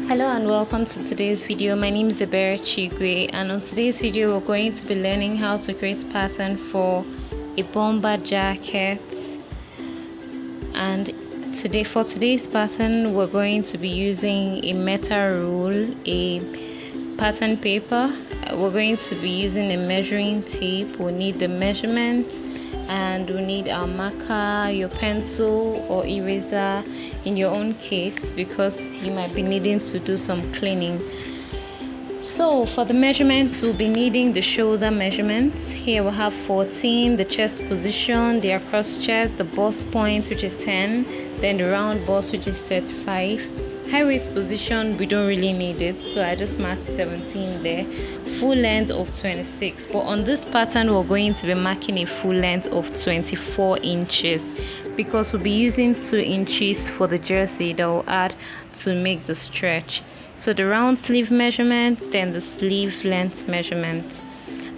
Hello and welcome to today's video. My name is Ebere Chigwe, and on today's video we're going to be learning how to create pattern for a bomber jacket. And for today's pattern we're going to be using a metal rule, a pattern paper. We're going to be using a measuring tape. We'll need the measurements, and we'll need our marker, your pencil or eraser in your own case, because you might be needing to do some cleaning. So for the measurements, we'll be needing the shoulder measurements. Here we'll have 14, the chest position, the across chest, the bust point, which is 10, then the round bust, which is 35. High waist position, we don't really need it, so I just marked 17 there. Full length of 26, but on this pattern we're going to be marking a full length of 24 inches, because we'll be using 2 inches for the jersey that will add to make the stretch. So the round sleeve measurement, then the sleeve length measurement.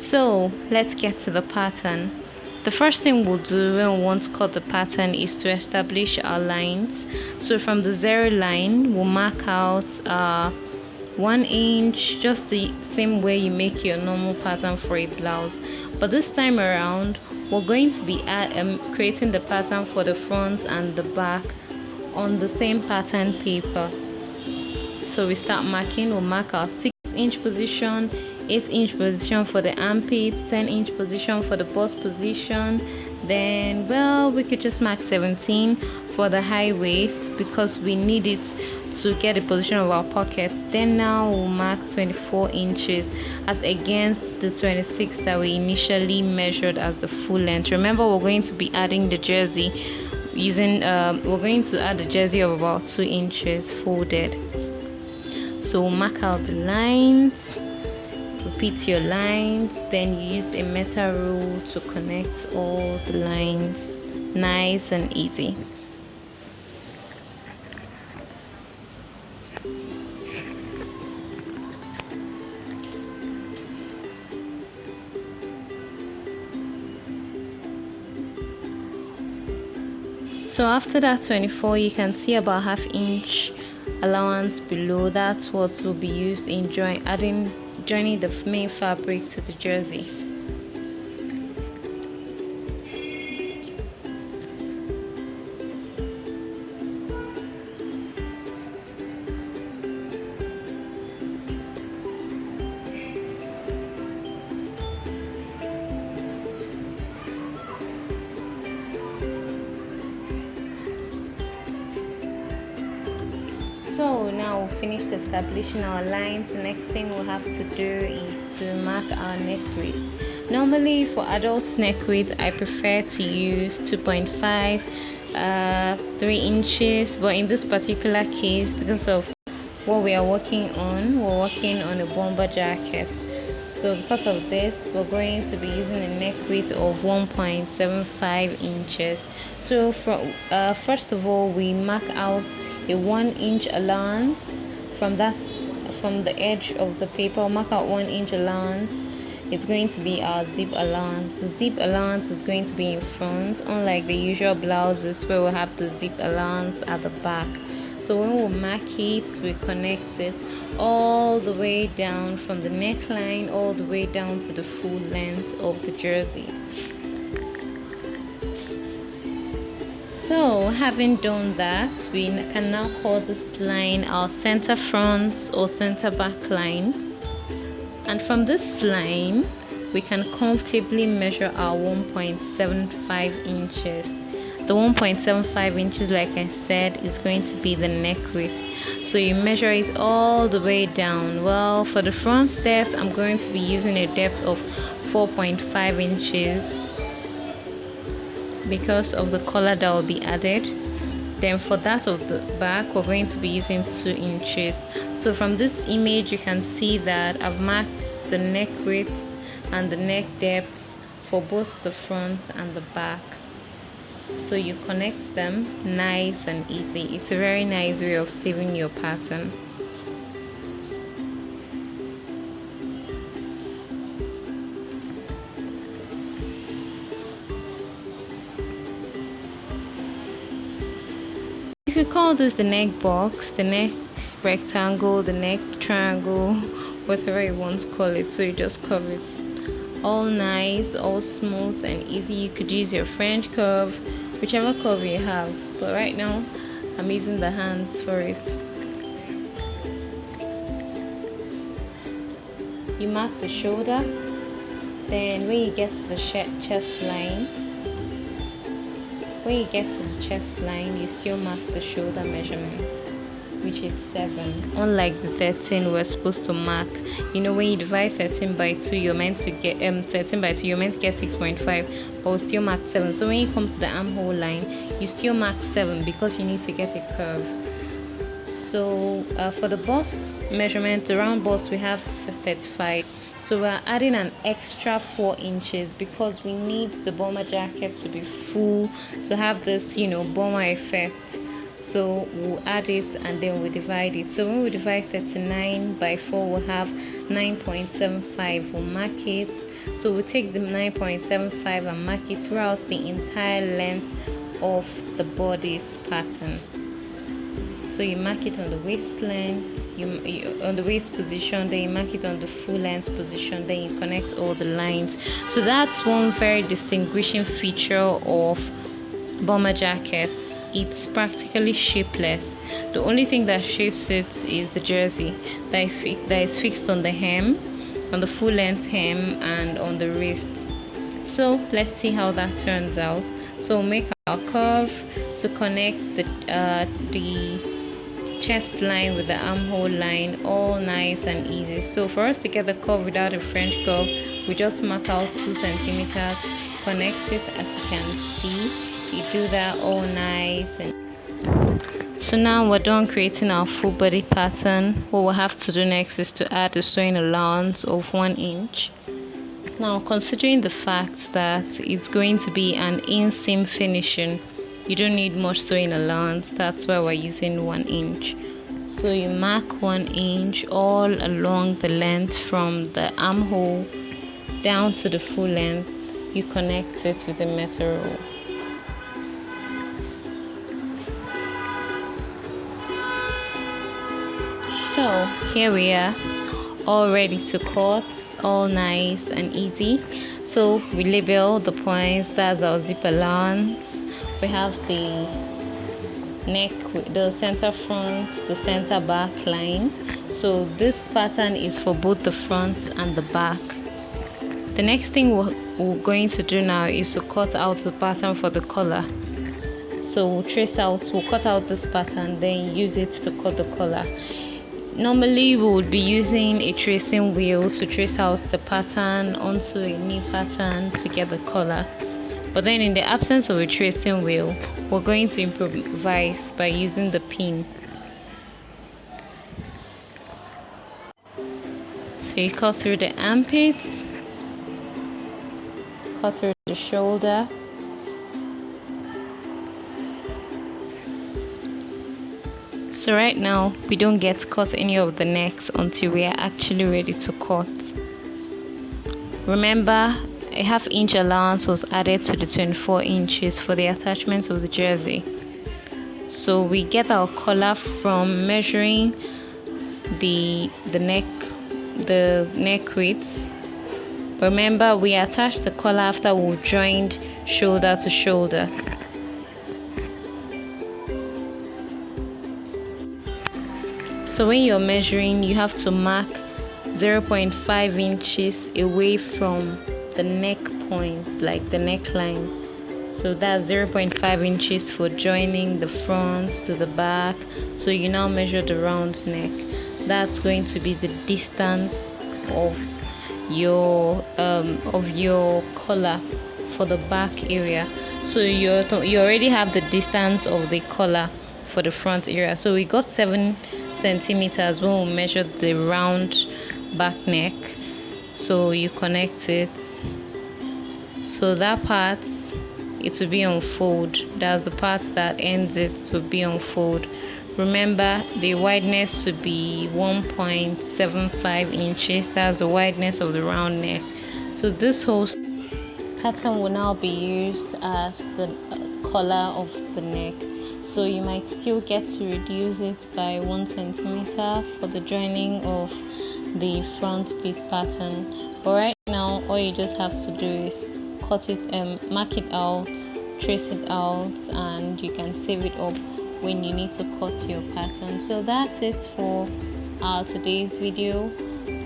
So let's get to the pattern. The first thing we'll do when we want to cut the pattern is to establish our lines. So from the 0 line, we'll mark out 1 inch, just the same way you make your normal pattern for a blouse. But this time around, we're going to be creating the pattern for the front and the back on the same pattern paper. So we start marking. We'll mark our 6-inch position, 8-inch position for the armpits, 10-inch position for the bust position. Then, well, we could just mark 17 for the high waist because we need it to get the position of our pockets. Then now we'll mark 24 inches as against the 26 that we initially measured as the full length. Remember, we're going to be adding the jersey using we're going to add the jersey of about 2 inches folded. So we'll mark out the lines, repeat your lines, then you use a metal rule to connect all the lines. Nice and easy. So after that 24, you can see about ½ inch allowance below. That's what will be used in joining the main fabric to the jersey. So now we've finished establishing our lines. The next thing we'll have to do is to mark our neck width. Normally for adult neck width, I prefer to use 2.5, 3 inches, but in this particular case, because of what we are working on, we're working on a bomber jacket. So because of this, we're going to be using a neck width of 1.75 inches. So first of all, we mark out a 1 inch allowance from the edge of the paper. We'll mark out 1 inch allowance. It's going to be our zip allowance. The zip allowance is going to be in front, unlike the usual blouses where we'll have the zip allowance at the back. So when we mark it, we connect it all the way down from the neckline all the way down to the full length of the jersey. So having done that, we can now call this line our center front or center back line. And from this line, we can comfortably measure our 1.75 inches. The 1.75 inches, like I said, is going to be the neck width. So you measure it all the way down. Well, for the front depth, I'm going to be using a depth of 4.5 inches because of the collar that will be added. Then for that of the back, we're going to be using 2 inches. So from this image, you can see that I've marked the neck width and the neck depth for both the front and the back. So you connect them nice and easy. It's a very nice way of saving your pattern. You could call this the neck box, the neck rectangle, the neck triangle, whatever you want to call it. So you just curve it all nice, all smooth and easy. You could use your French curve, whichever curve you have, but right now I'm using the hands for it. You mark the shoulder, then when you get to the chest line, you still mark the shoulder measurement, which is 7. Unlike the 13 we're supposed to mark. You know, when you divide 13 by 2, you're meant to get 13 by 2, you're meant to get 6.5, but we'll still mark 7. So when you come to the armhole line, you still mark 7 because you need to get a curve. So for the bust measurement, the round bust, we have 35. So we're adding an extra 4 inches because we need the bomber jacket to be full, to have this, you know, bomber effect. So we'll add it and then we divide it. So when we divide 39 by 4, we'll have 9.75. We'll mark it. So we'll take the 9.75 and mark it throughout the entire length of the body's pattern. So you mark it on the waist length, on the waist position, then you mark it on the full length position, then you connect all the lines. So that's one very distinguishing feature of bomber jackets. It's practically shapeless. The only thing that shapes it is the jersey that is fixed on the hem, on the full length hem, and on the wrists. So let's see how that turns out. So make our curve to connect the chest line with the armhole line, all nice and easy. So for us to get the curve without a French curve, we just mark out 2 centimeters, connect it as you can see. You do that all nice. And so now we're done creating our full body pattern. What we'll have to do next is to add a sewing allowance of 1 inch. Now, considering the fact that it's going to be an inseam finishing, you don't need much sewing allowance. That's why we're using 1 inch. So you mark 1 inch all along the length from the armhole down to the full length. You connect it with a metal rule. So here we are, all ready to cut, all nice and easy. So we label the points. That's our zip allowance. We have the neck, the center front, the center back line. So this pattern is for both the front and the back. The next thing we're going to do now is to cut out the pattern for the collar. So we'll cut out this pattern, then use it to cut the collar. Normally we would be using a tracing wheel to trace out the pattern onto a new pattern to get the collar. But then in the absence of a tracing wheel, we're going to improvise by using the pin. So you cut through the armpits, cut through the shoulder, so right now we don't get to cut any of the necks until we are actually ready to cut. Remember, a ½ inch allowance was added to the 24 inches for the attachment of the jersey. So we get our collar from measuring the neck width. Remember, we attached the collar after we joined shoulder to shoulder. So when you're measuring, you have to mark 0.5 inches away from the neck point, like the neckline. So that's 0.5 inches for joining the front to the back. So you now measure the round neck. That's going to be the distance of your collar for the back area. So you already have the distance of the collar for the front area. So we got 7 centimeters when we measured the round back neck. So you connect it. So that part, it will be on fold. That's the part that ends it will be on fold. Remember, the wideness should be 1.75 inches. That's the wideness of the round neck. So this whole pattern will now be used as the collar of the neck. so you might still get to reduce it by 1 centimeter for the joining of the front piece pattern. But right now all you just have to do is cut it, mark it out, trace it out, and you can save it up when you need to cut your pattern. So that's it for today's video,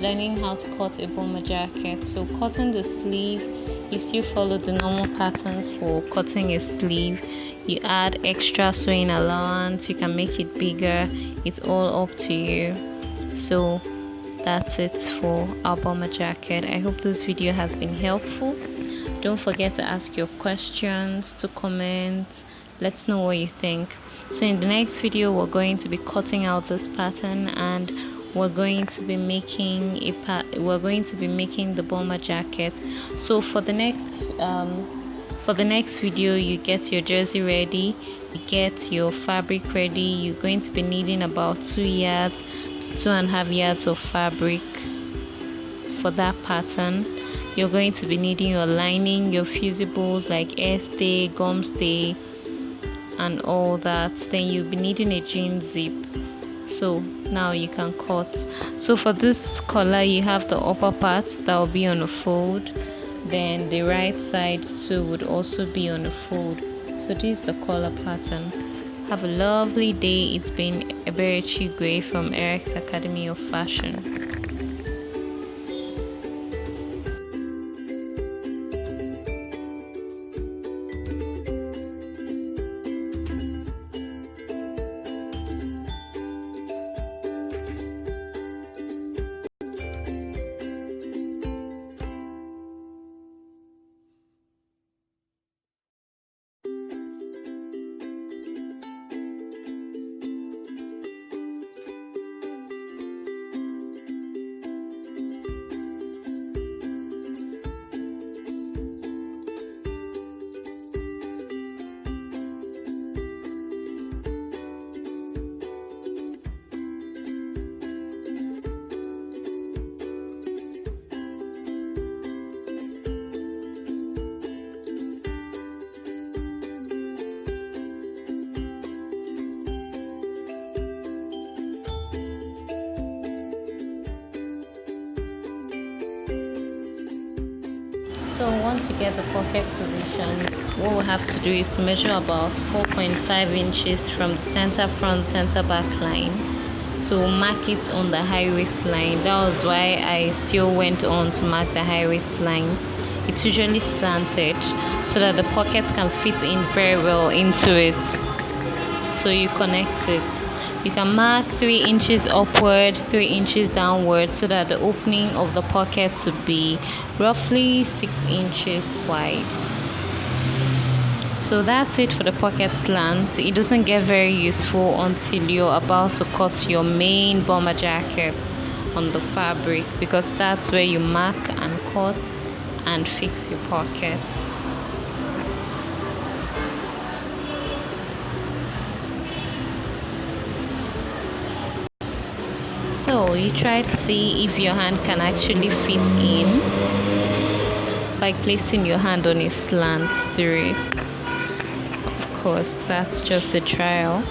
learning how to cut a bomber jacket. So cutting the sleeve, you still follow the normal patterns for cutting a sleeve. You add extra sewing allowance, you can make it bigger, it's all up to you. So that's it for our bomber jacket. I hope this video has been helpful. Don't forget to ask your questions, to comment, let's know what you think. So in the next video we're going to be cutting out this pattern, and we're going to be making the bomber jacket. So for the next video, you get your jersey ready, you get your fabric ready. You're going to be needing about 2 yards to 2.5 yards of fabric for that pattern. You're going to be needing your lining, your fusibles like air stay, gum stay, and all that. Then you'll be needing a jean zip. So now you can cut. So for this collar, you have the upper parts that will be on a fold, then the right side too would also be on a fold. So this is the collar pattern. Have a lovely day. It's been Eberechi Gray from Neckline Academy of Fashion. So once you get the pocket position, what we'll have to do is to measure about 4.5 inches from the center front, center back line. So mark it on the high waist line. That was why I still went on to mark the high waist line. It's usually slanted so that the pocket can fit in very well into it. So you connect it. You can mark 3 inches upward, 3 inches downward, so that the opening of the pocket would be roughly 6 inches wide. So that's it for the pocket slant. It doesn't get very useful until you're about to cut your main bomber jacket on the fabric, because that's where you mark and cut and fix your pocket. So you try to see if your hand can actually fit in by placing your hand on a slant through it. Of course, that's just a trial.